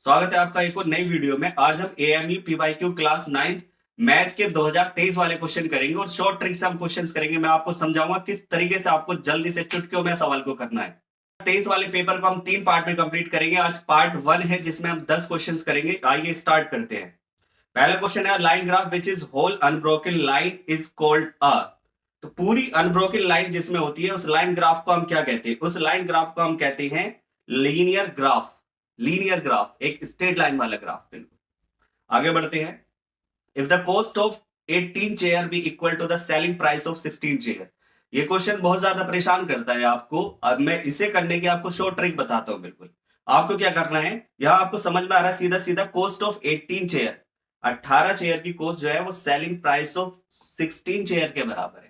स्वागत है आपका एक और नई वीडियो में। आज हम एएमयू पीवाईक्यू क्लास 9 मैथ के 2023 वाले क्वेश्चन करेंगे और शॉर्ट ट्रिक से हम क्वेश्चंस करेंगे। मैं आपको समझाऊंगा किस तरीके से आपको जल्दी से चुटकियों में सवाल को करना है। 23 वाले पेपर को हम 3 पार्ट में कंप्लीट करेंगे। आज पार्ट 1 है जिसमें हम 10 क्वेश्चंस करेंगे। आइए स्टार्ट करते हैं। पहला क्वेश्चन है line graph which is whole unbroken line is called a. तो पूरी अनब्रोकन लाइन जिसमें होती है उस लाइन ग्राफ को हम क्या कहते हैं? उस लाइन ग्राफ को हम कहते हैं लीनियर ग्राफ। लीनियर ग्राफ एक स्ट्रेट लाइन वाला ग्राफ। बिल्कुल। आगे बढ़ते हैं। If the cost of 18 chair be equal to the selling price of 16 chair. ये क्वेश्चन बहुत ज्यादा परेशान करता है आपको। अब मैं इसे करने की आपको शॉर्ट ट्रिक बताता हूं। बिल्कुल आपको क्या करना है, यहां आपको समझ में आ रहा है सीधा सीधा कॉस्ट ऑफ 18 चेयर, 18 चेयर की कॉस्ट जो है वो सेलिंग प्राइस ऑफ 16 चेयर के बराबर है।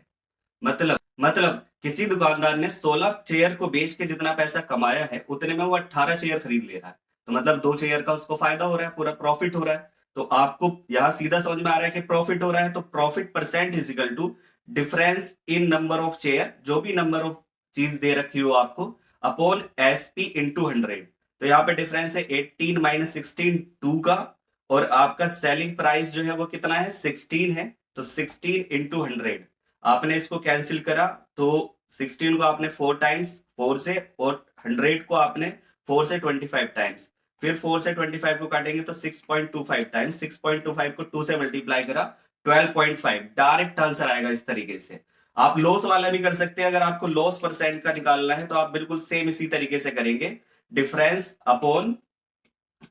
मतलब किसी दुकानदार ने 16 चेयर को बेच के जितना पैसा कमाया है उतने में वो 18 चेयर खरीद ले रहा है। तो मतलब 2 चेयर का उसको फायदा हो रहा है, पूरा प्रॉफिट हो रहा है। तो आपको यहां सीधा समझ में आ रहा है कि प्रॉफिट हो रहा है, तो profit percent is equal to difference in number of chair, जो भी नंबर ऑफ चीज दे रखी हो आपको, अपॉन एसपी इंटू 100। तो यहाँ पे डिफरेंस है 18 माइनस 16 2 का, और आपका सेलिंग प्राइस जो है वो कितना है 16 है। तो 16 इंटू 100 आपने इसको कैंसिल करा तो 16 को आपने 4 टाइम्स 4 से, और 100 को आपने 4 से 25 टाइम्स, फिर 4 से 25 को काटेंगे तो 6.25 टाइम्स, 6.25 को 2 से मल्टीप्लाई करा 12.5। डायरेक्ट आंसर आएगा इस तरीके से। आप लॉस वाला भी कर सकते हैं। अगर आपको लॉस परसेंट का निकालना है तो आप बिल्कुल सेम इसी तरीके से करेंगे। डिफरेंस अपॉन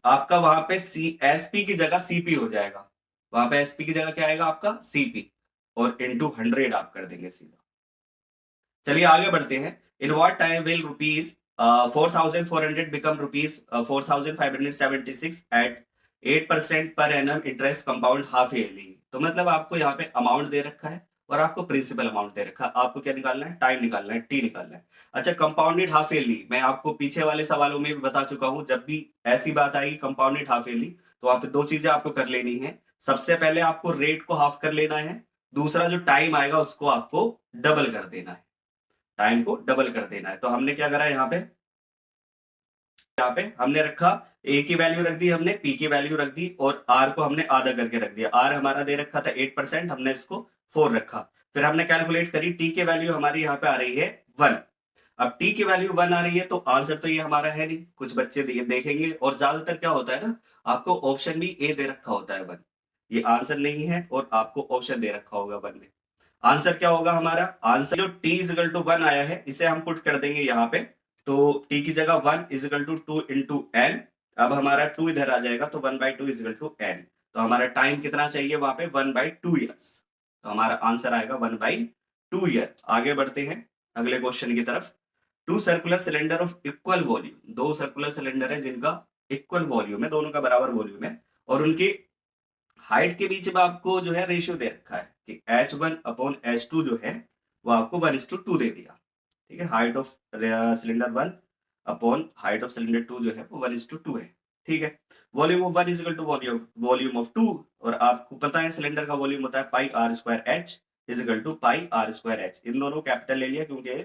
आपका वहां पे सी एसपी की जगह सीपी हो जाएगा। वहां पे एसपी की जगह क्या आएगा आपका सीपी, और इंटू 100 आप कर देंगे सीधा। चलिए आगे बढ़ते हैं। In what time will rupees 4,400 become rupees 4,576 at 8% per annum interest compound half yearly. तो मतलब आपको यहाँ पे अमाउंट दे रखा है और आपको प्रिंसिपल अमाउंट दे रखा है। आपको क्या निकालना है? टाइम निकालना है, टी निकालना है। अच्छा, कंपाउंडेड हाफ ईयरली मैं आपको पीछे वाले सवालों में भी बता चुका हूं। जब भी ऐसी बात आएगी कंपाउंडेड हाफ ईयरली, तो वहां पे 2 चीजें आपको कर लेनी है। सबसे पहले आपको रेट को हाफ कर लेना है, दूसरा जो टाइम आएगा उसको आपको डबल कर देना है। टाइम को डबल कर देना है। तो हमने क्या करा यहाँ पे हमने रखा ए की वैल्यू रख दी, हमने पी की वैल्यू रख दी, और आर को हमने आधा करके रख दिया। आर हमारा दे रखा था 8%, हमने इसको 4 रखा। फिर हमने कैलकुलेट करी, टी की वैल्यू हमारी यहाँ पे आ रही है 1। अब टी की वैल्यू 1 आ रही है तो आंसर तो ये हमारा है नहीं। कुछ बच्चे देखेंगे, और ज्यादातर क्या होता है ना, आपको ऑप्शन भी ए दे रखा होता है 1। ये आंसर नहीं है और आपको ऑप्शन दे रखा होगा 1 में। आंसर क्या होगा हमारा? आंसर जो t इजिकल टू 1 आया है इसे हम पुट कर देंगे यहाँ पे। तो t की जगह 1 इजिकल टू 2 इंटू एन। अब हमारा 2 इधर आ जाएगा तो 1/2 इजिकल टू एन। तो हमारा टाइम कितना चाहिए वहां पे? 1/2 ईयर्स। तो हमारा आंसर आएगा 1/2 ईयर। आगे बढ़ते हैं अगले क्वेश्चन की तरफ। Two circular cylinder of equal volume, 2 circular cylinder है जिनका इक्वल वॉल्यूम है, दोनों का बराबर वॉल्यूम है, और उनकी हाइट के बीच में आपको जो है रेशियो दे रखा है कि H1 अपॉन H2 जो है वो आपको 1:2 दे दिया। ठीक है, height of cylinder 1 upon height of cylinder 2 जो है वो 1:2 है। ठीक है, volume of 1 equal to volume of 2, और आपको पता है सिलेंडर का वॉल्यूम होता है pi r square h equal to pi r square h. इन दोनों कैपिटल ले लिया क्योंकि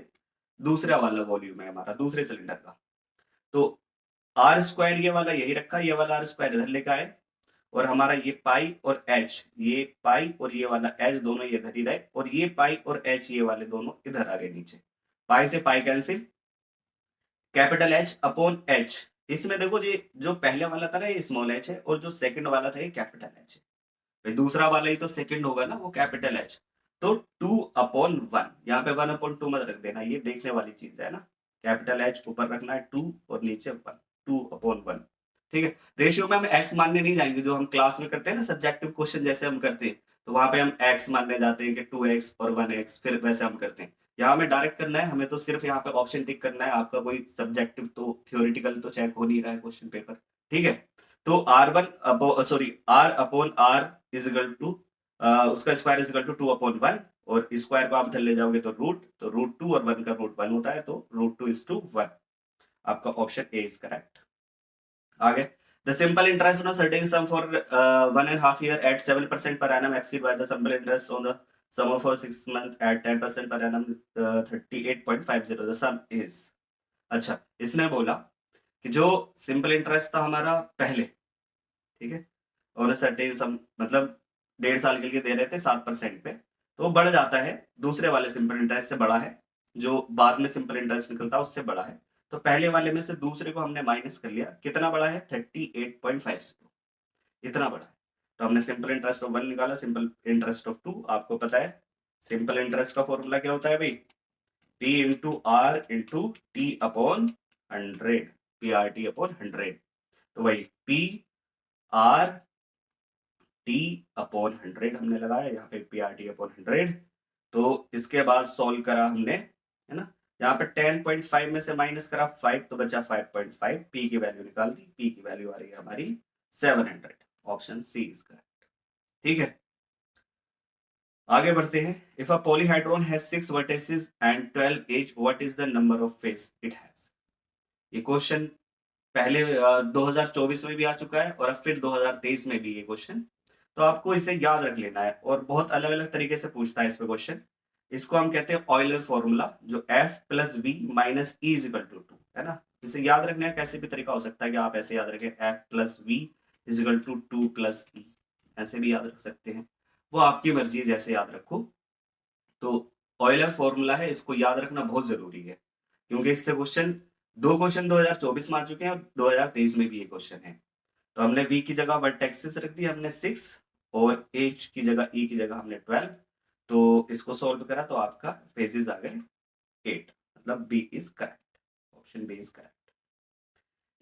दूसरा वाला वॉल्यूम है हमारा, दूसरे सिलेंडर का। तो आर स्क्वायर ये वाला यही रखा, ये वाला आर स्क्वायर इधर लेकर आए, और हमारा ये पाई और एच, ये पाई और ये वाला एच दोनों ये इधर ही रहे, और ये पाई और एच ये वाले दोनों इधर आ गए नीचे। पाई से pi cancel, capital H upon H. इसमें देखो ये जो पहले वाला था ना ये स्मॉल एच है, और जो सेकंड वाला था ये कैपिटल एच है। भाई दूसरा वाला ही तो सेकंड होगा ना, वो कैपिटल एच। तो 2/1, यहाँ पे 1/2 मत रख देना, ये देखने वाली चीज है ना। कैपिटल एच ऊपर रखना है 2 और नीचे 1, 2/1। ठीक है, रेशियो में हम एक्स मानने नहीं जाएंगे, जो हम क्लास में करते हैं ना सब्जेक्टिव क्वेश्चन जैसे हम करते हैं, तो वहां पे हम एक्स मानने जाते हैं कि 2x और 1x, फिर वैसे हम करते हैं। यहाँ हमें डायरेक्ट करना है, हमें तो सिर्फ यहाँ पे ऑप्शन टिक करना है। आपका कोई सब्जेक्टिव तो थियोरिटिकल तो चेक हो नहीं रहा है क्वेश्चन पेपर। ठीक है, तो R upon R equal to उसका स्क्वायर इजिकल टू 2/1, और स्क्वायर को आप इधर ले जाओगे तो रूट 2, और 1 का रूट 1 होता है, तो √2:1। आपका ऑप्शन ए इज करेक्ट। आगे, the simple interest on a certain sum for 1.5 year at 7% per annum exceed by the simple interest on the sum for 6 months at 10% per annum 38.50, the sum is। अच्छा, इसने बोला कि जो simple interest था हमारा पहले, ठीक है, और सर्टेन सम मतलब 1.5 साल के लिए दे रहे थे 7% पे, तो वो बढ़ जाता है, दूसरे वाले सिंपल इंटरेस्ट से बड़ा है, जो बाद में सिंपल इंटरेस्ट निकलता है उससे बड़ा है। तो पहले वाले में से दूसरे को हमने माइनस कर लिया, कितना बड़ा है 38.50, इतना बड़ा है। तो हमने सिंपल इंटरेस्ट ऑफ 1 निकाला, सिंपल इंटरेस्ट ऑफ 2, आपको पता है सिंपल इंटरेस्ट का फॉर्मूला क्या होता है भाई, P into R into T upon 100, PRT upon 100। तो वही P R T अपॉन 100 हमने लगाया, यहाँ पे PRT अपॉन 100। तो इसके बाद सॉल्व करा हमने, है ना, यहाँ पे 10.5 में से माइनस करा 5, तो बचा 5.5, P की वैल्यू निकाल दी, P की वैल्यू आ रही है हमारी 700, ऑप्शन सी इज करेक्ट। ठीक है, आगे बढ़ते हैं। If a polyhedron has 6 vertices and 12 edge, what is the number of face it has. ये क्वेश्चन पहले 2024 में भी आ चुका है और अब फिर 2023 में भी ये क्वेश्चन, तो आपको इसे याद रख लेना है, और बहुत अलग अलग तरीके से पूछता है इस पे क्वेश्चन। इसको हम कहते हैं ऑयलर फॉर्मूला, जो F plus V minus E is equal to 2, है ना। इसे याद रखने का कैसे भी तरीका हो सकता है कि आप ऐसे याद रखें F plus V is equal to 2 plus E, ऐसे भी याद रख सकते हैं, वो आपकी मर्जी है जैसे याद रखो। तो ऑयलर फॉर्मूला है, इसको याद रखना बहुत जरूरी है, क्योंकि इससे क्वेश्चन, 2 क्वेश्चन 2024 में आ चुके हैं और 2023 में भी ये क्वेश्चन है। तो हमने v की जगह वर्टेक्सेस रख दी हमने 6, और h की जगह e की जगह हमने 12। तो इसको सॉल्व करा तो आपका फेजेस आ गए 8, मतलब b is correct, option b is correct.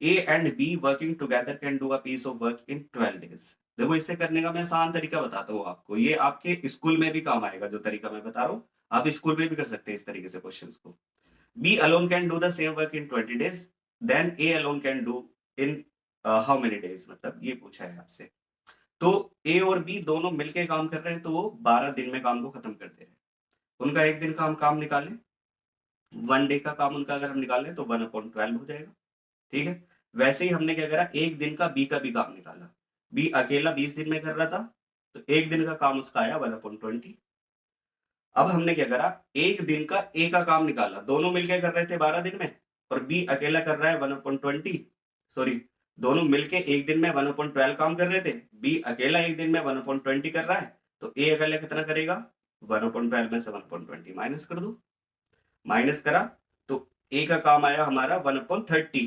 A and B working together can do a piece of work in 12 days. देखो, इसे करने का मैं आसान तरीका बताता हूँ आपको, ये आपके स्कूल में भी काम आएगा, जो तरीका मैं बता रहा हूँ आप स्कूल में भी कर सकते हैं इस तरीके से क्वेश्चंस को। B alone can do the same work in 20 days, then A alone can do in how many days, मतलब ये पूछा है आपसे। तो A और B दोनों मिलके काम कर रहे हैं, तो वो 12 दिन में काम को खत्म कर दे रहे हैं। उनका एक दिन का हम काम निकालें, 1 डे का काम उनका अगर हम निकालें तो 1/12 हो जाएगा। ठीक है, वैसे ही हमने क्या करा, एक दिन का B का भी काम निकाला। B अकेला 20 दिन में कर रहा था, तो एक दिन का काम उसका आया 1/20। अब हमने क्या करा, एक दिन का ए का काम निकाला, दोनों मिलके कर रहे थे 12 दिन में, और बी अकेला कर रहा है 1/20, सॉरी, दोनों मिलके एक दिन में 1/12 काम कर रहे थे, बी अकेला एक दिन में 1/20 कर रहा है, तो ए अकेला कितना करेगा, 1/12 में से 1/20 माइनस कर दो। माइनस करा तो ए का काम आया हमारा 1/30,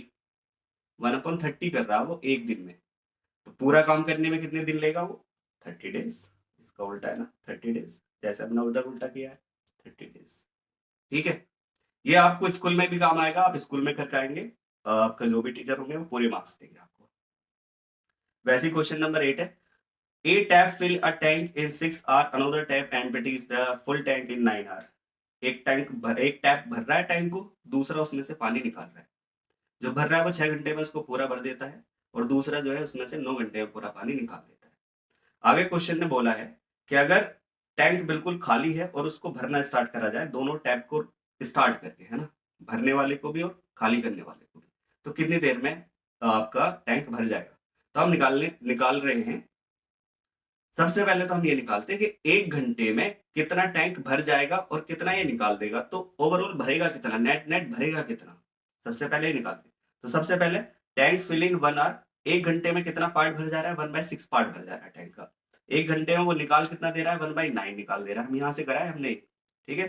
1/30 कर रहा है वो एक दिन में, तो पूरा काम करने में कितने दिन लेगा वो, 30 डेज। इसका उल्टा है ना, 30 डेज, जैसे हमने उधर उल्टा किया है, 30 डेज। ठीक है, ये आपको स्कूल में भी काम आएगा, आप स्कूल में करके आएंगे, आपका जो भी टीचर होंगे वो पूरे मार्क्स देंगे आपको। वैसे क्वेश्चन नंबर 8 है, a tap fill a tank in 6 hour, another tap empties the full tank in 9 hour. एक टैप भर रहा है टैंक को, दूसरा उसमें से पानी निकाल रहा है। जो भर रहा है वो 6 घंटे में उसको पूरा भर देता है, और दूसरा जो है उसमें से 9 घंटे में पूरा पानी निकाल देता है। आगे क्वेश्चन ने बोला है कि अगर टैंक बिल्कुल खाली है और उसको भरना स्टार्ट करा जाए, दोनों टैप को स्टार्ट करके, है ना, भरने वाले को भी और खाली करने वाले को भी, तो कितनी देर में आपका टैंक भर जाएगा। तो हम निकाल रहे हैं। सबसे पहले तो हम ये निकालते हैं कि 1 घंटे में कितना टैंक भर जाएगा और कितना ये निकाल देगा, तो ओवरऑल भरेगा कितना, नेट नेट भरेगा कितना, सबसे पहले ये निकालते हैं। तो सबसे पहले टैंक फिलिंग 1 आवर, 1 घंटे में कितना पार्ट भर जा रहा है, 1/6 पार्ट भर जा रहा है टैंक का। 1 घंटे में वो निकाल कितना दे रहा है, 1/9 निकाल दे रहा है, हम यहाँ से कराए हमने, ठीक है।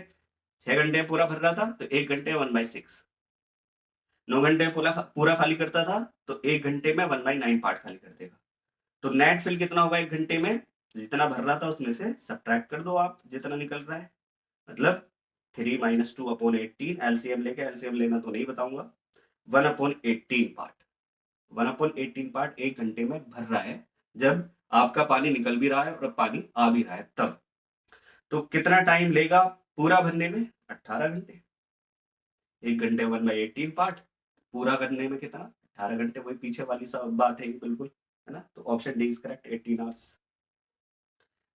6 घंटे में पूरा भर रहा था, तो 1 घंटे में 1/6, 9 घंटे में पूरा खाली करता था, तो 1 घंटे में 1/9 पार्ट खाली कर देगा। तो नेट फिल कितना होगा 1 घंटे में, जितना भर रहा था उसमें से सब्ट्रैक्ट कर दो आप जितना निकल रहा है, मतलब 3 - 2/18, एलसीएम लेके, एलसीएम लेना तो नहीं बताऊंगा, 1/18 पार्ट, 1/18 पार्ट 1 घंटे में भर रहा है, जब आपका पानी निकल भी रहा है और पानी आ भी रहा है तब। तो कितना टाइम लेगा पूरा भरने में, 18 घंटे। 1 घंटे 1/18 पार्ट, पूरा करने में कितना, 18 घंटे, वही पीछे वाली सब बात है ये बिल्कुल, है ना। तो option D is correct, 18 hours.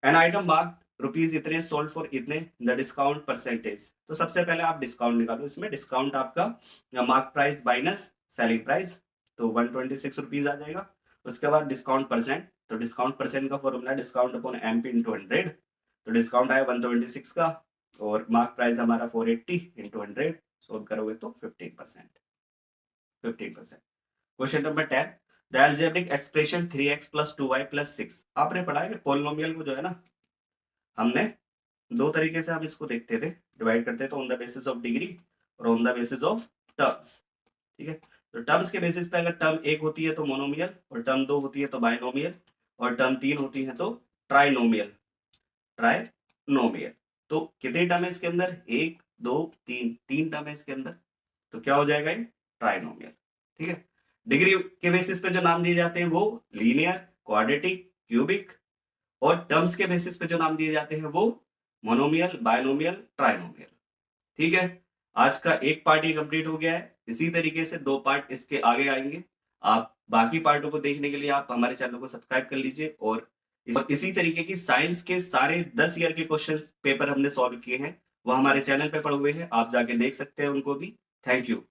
An item mark rupees इतने, सोल्ड फॉर इतने, द डिस्काउंट परसेंटेज। तो सबसे पहले आप डिस्काउंट निकालो, इसमें डिस्काउंट आपका mark price minus selling price, तो 126 रुपीज आ जाएगा। उसके बाद डिस्काउंट परसेंट, तो डिस्काउंट परसेंट का formula discount upon MP into 100, तो डिस्काउंट आया 126 का, और मार्क प्राइस हमारा 480 इंटू 100, सोल्व करोगे तो 15%, 15%। Question number 10, the algebraic expression 3x + 2y + 6। आपने पढ़ा है कि पॉलिनोमियल को जो है ना, हमने दो तरीके से हम इसको देखते थे, डिवाइड करते थे, on the basis of degree और on the basis of terms. ठीक है, तो टर्म्स के बेसिस पे अगर टर्म 1 होती है तो मोनोमियल, और टर्म 2 होती है तो बाइनोमियल, और टर्म 3 होती है तो ट्राइनोमियल। ट्राइनोमियल तो कितने टर्म है इसके अंदर? 1 2 3, 3 टर्म है इसके अंदर, तो क्या हो जाएगा ये? ट्राइनोमियल। ठीक है, डिग्री के बेसिस पे जो नाम दिए जाते हैं वो लीनियर, क्वाड्रेटिक, क्यूबिक, और टर्म्स के बेसिस पे जो नाम दिए जाते हैं वो मोनोमियल, बाइनोमियल, ट्राइनोमियल। ठीक है, आज का एक पार्ट ये कंप्लीट हो गया है। इसी तरीके से 2 पार्ट इसके आगे आएंगे। आप बाकी पार्टों को देखने के लिए आप हमारे चैनल को सब्सक्राइब कर लीजिए, और इसी तरीके की साइंस के सारे 10 ईयर के क्वेश्चन पेपर हमने सॉल्व किए हैं, वो हमारे चैनल पे पड़े हुए हैं, आप जाके देख सकते हैं उनको भी। Thank you.